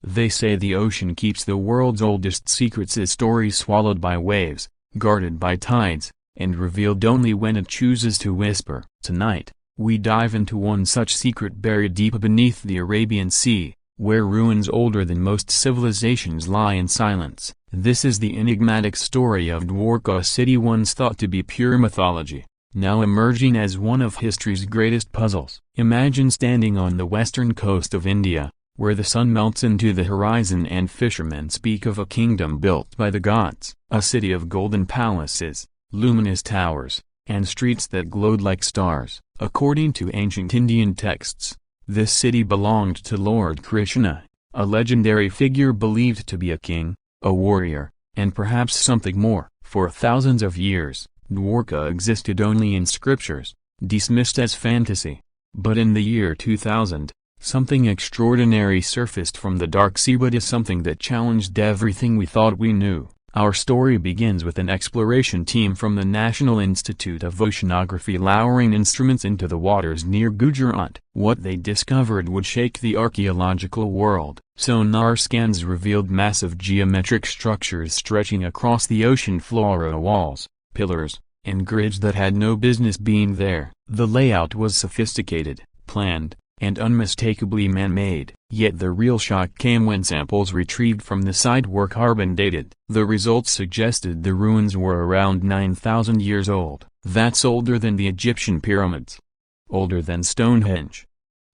They say the ocean keeps the world's oldest secrets, as stories swallowed by waves, guarded by tides, and revealed only when it chooses to whisper. Tonight, we dive into one such secret buried deep beneath the Arabian Sea, where ruins older than most civilizations lie in silence. This is the enigmatic story of Dwarka, a city once thought to be pure mythology, now emerging as one of history's greatest puzzles. Imagine standing on the western coast of India, where the sun melts into the horizon and fishermen speak of a kingdom built by the gods, a city of golden palaces, luminous towers, and streets that glowed like stars. According to ancient Indian texts, this city belonged to Lord Krishna, a legendary figure believed to be a king, a warrior, and perhaps something more. For thousands of years, Dwarka existed only in scriptures, dismissed as fantasy. But in the year 2000, something extraordinary surfaced from the dark sea, but is something that challenged everything we thought we knew. Our story begins with an exploration team from the National Institute of Oceanography lowering instruments into the waters near Gujarat. What they discovered would shake the archaeological world. Sonar scans revealed massive geometric structures stretching across the ocean floor, walls, pillars, and grids that had no business being there. The layout was sophisticated, planned, and unmistakably man-made. Yet the real shock came when samples retrieved from the site were carbon-dated. The results suggested the ruins were around 9,000 years old. That's older than the Egyptian pyramids. Older than Stonehenge.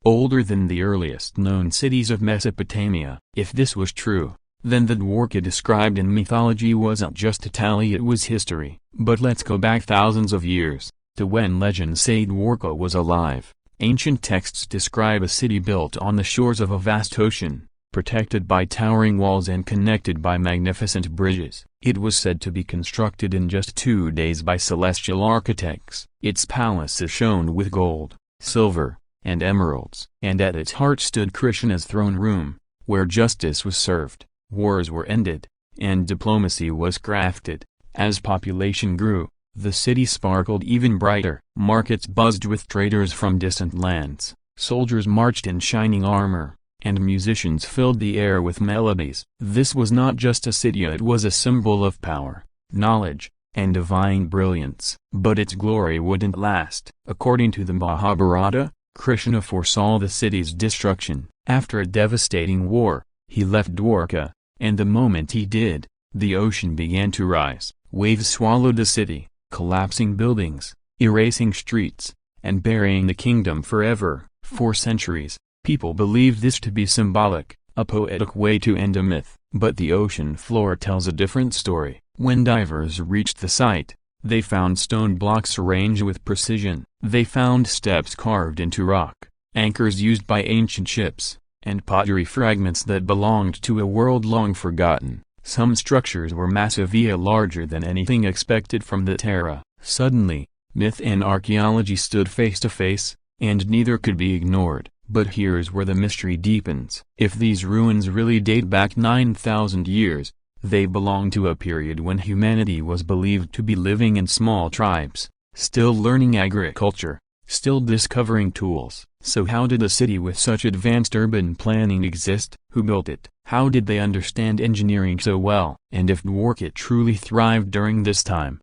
Older than the earliest known cities of Mesopotamia. If this was true, then the Dwarka described in mythology wasn't just a tally, it was history. But let's go back thousands of years, to when legends say Dwarka was alive. Ancient texts describe a city built on the shores of a vast ocean, protected by towering walls and connected by magnificent bridges. It was said to be constructed in just 2 days by celestial architects. Its palaces shone with gold, silver, and emeralds. And at its heart stood Krishna's throne room, where justice was served, wars were ended, and diplomacy was crafted. As population grew, the city sparkled even brighter. Markets buzzed with traders from distant lands, soldiers marched in shining armor, and musicians filled the air with melodies. This was not just a city, it was a symbol of power, knowledge, and divine brilliance. But its glory wouldn't last. According to the Mahabharata, Krishna foresaw the city's destruction. After a devastating war, he left Dwarka, and the moment he did, the ocean began to rise. Waves swallowed the city, collapsing buildings, erasing streets, and burying the kingdom forever. For centuries, people believed this to be symbolic, a poetic way to end a myth. But the ocean floor tells a different story. When divers reached the site, they found stone blocks arranged with precision. They found steps carved into rock, anchors used by ancient ships, and pottery fragments that belonged to a world long forgotten. Some structures were massive, larger than anything expected from the Terra. Suddenly, myth and archaeology stood face to face, and neither could be ignored. But here's where the mystery deepens. If these ruins really date back 9,000 years, they belong to a period when humanity was believed to be living in small tribes, still learning agriculture, still discovering tools. So how did a city with such advanced urban planning exist? Who built it? How did they understand engineering so well? And if Dwarka truly thrived during this time,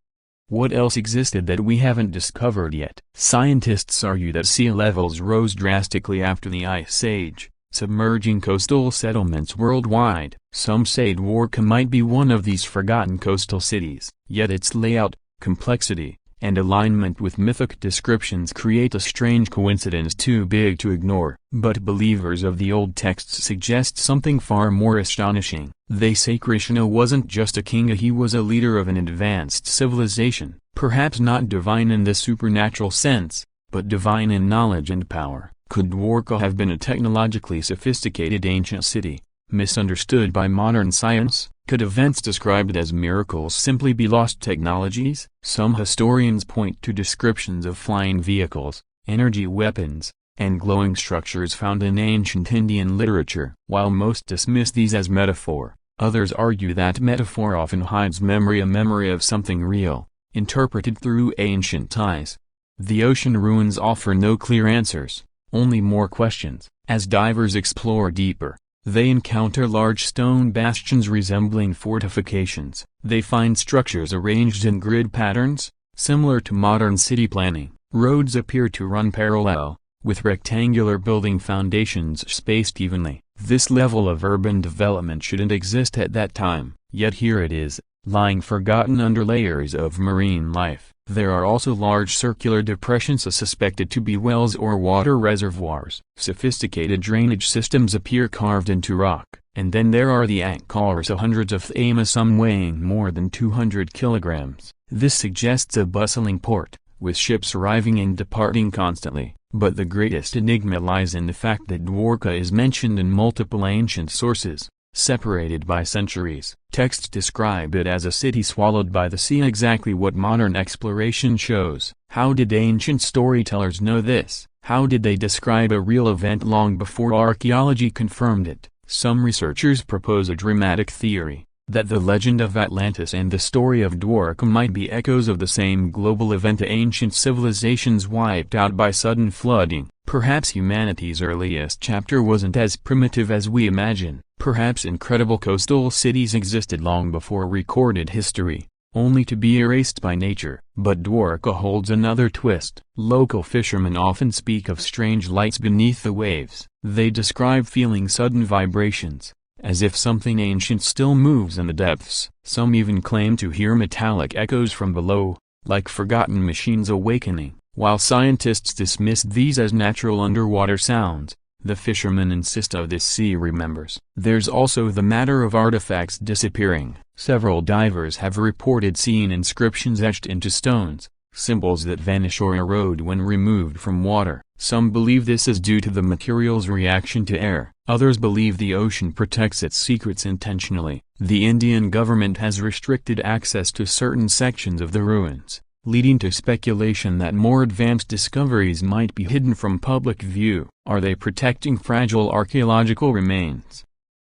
what else existed that we haven't discovered yet? Scientists argue that sea levels rose drastically after the Ice Age, submerging coastal settlements worldwide. Some say Dwarka might be one of these forgotten coastal cities. Yet its layout, complexity, and alignment with mythic descriptions create a strange coincidence too big to ignore. But believers of the old texts suggest something far more astonishing. They say Krishna wasn't just a king, he was a leader of an advanced civilization, perhaps not divine in the supernatural sense, but divine in knowledge and power. Could Dwarka have been a technologically sophisticated ancient city, misunderstood by modern science? Could events described as miracles simply be lost technologies? Some historians point to descriptions of flying vehicles, energy weapons, and glowing structures found in ancient Indian literature. While most dismiss these as metaphor, others argue that metaphor often hides memory, a memory of something real, interpreted through ancient eyes. The ocean ruins offer no clear answers, only more questions. As divers explore deeper, They encounter large stone bastions resembling fortifications. They find structures arranged in grid patterns, similar to modern city planning. Roads appear to run parallel, with rectangular building foundations spaced evenly. This level of urban development shouldn't exist at that time, yet here it is, lying forgotten under layers of marine life. There are also large circular depressions suspected to be wells or water reservoirs. Sophisticated drainage systems appear carved into rock. And then there are the anchors, hundreds of them, some weighing more than 200 kilograms. This suggests a bustling port, with ships arriving and departing constantly. But the greatest enigma lies in the fact that Dwarka is mentioned in multiple ancient sources, separated by centuries. Texts describe it as a city swallowed by the sea, exactly what modern exploration shows. How did ancient storytellers know this? How did they describe a real event long before archaeology confirmed it? Some researchers propose a dramatic theory, that the legend of Atlantis and the story of Dwarka might be echoes of the same global event, ancient civilizations wiped out by sudden flooding. Perhaps humanity's earliest chapter wasn't as primitive as we imagine. Perhaps incredible coastal cities existed long before recorded history, only to be erased by nature. But Dwarka holds another twist. Local fishermen often speak of strange lights beneath the waves. They describe feeling sudden vibrations, as if something ancient still moves in the depths. Some even claim to hear metallic echoes from below, like forgotten machines awakening. While scientists dismiss these as natural underwater sounds, the fishermen insist this sea remembers. There's also the matter of artifacts disappearing. Several divers have reported seeing inscriptions etched into stones, symbols that vanish or erode when removed from water. Some believe this is due to the material's reaction to air. Others believe the ocean protects its secrets intentionally. The Indian government has restricted access to certain sections of the ruins, leading to speculation that more advanced discoveries might be hidden from public view. Are they protecting fragile archaeological remains,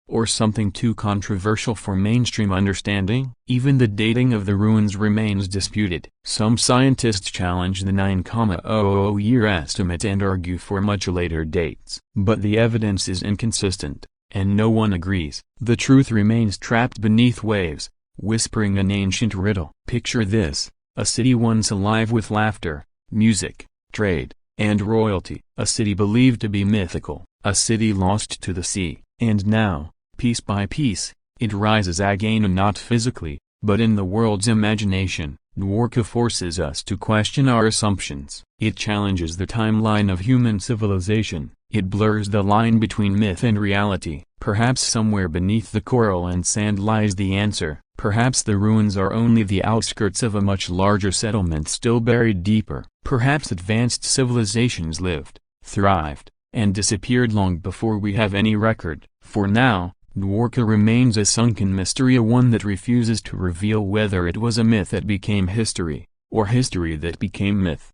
or something too controversial for mainstream understanding? Even the dating of the ruins remains disputed. Some scientists challenge the 9,000 year estimate and argue for much later dates. But the evidence is inconsistent, and no one agrees. The truth remains trapped beneath waves, whispering an ancient riddle. Picture this: a city once alive with laughter, music, trade, and royalty. A city believed to be mythical. A city lost to the sea. And now, piece by piece, it rises again, and not physically, but in the world's imagination. Dwarka forces us to question our assumptions. It challenges the timeline of human civilization. It blurs the line between myth and reality. Perhaps somewhere beneath the coral and sand lies the answer. Perhaps the ruins are only the outskirts of a much larger settlement still buried deeper. Perhaps advanced civilizations lived, thrived, and disappeared long before we have any record. For now, Dwarka remains a sunken mystery, a one that refuses to reveal whether it was a myth that became history, or history that became myth.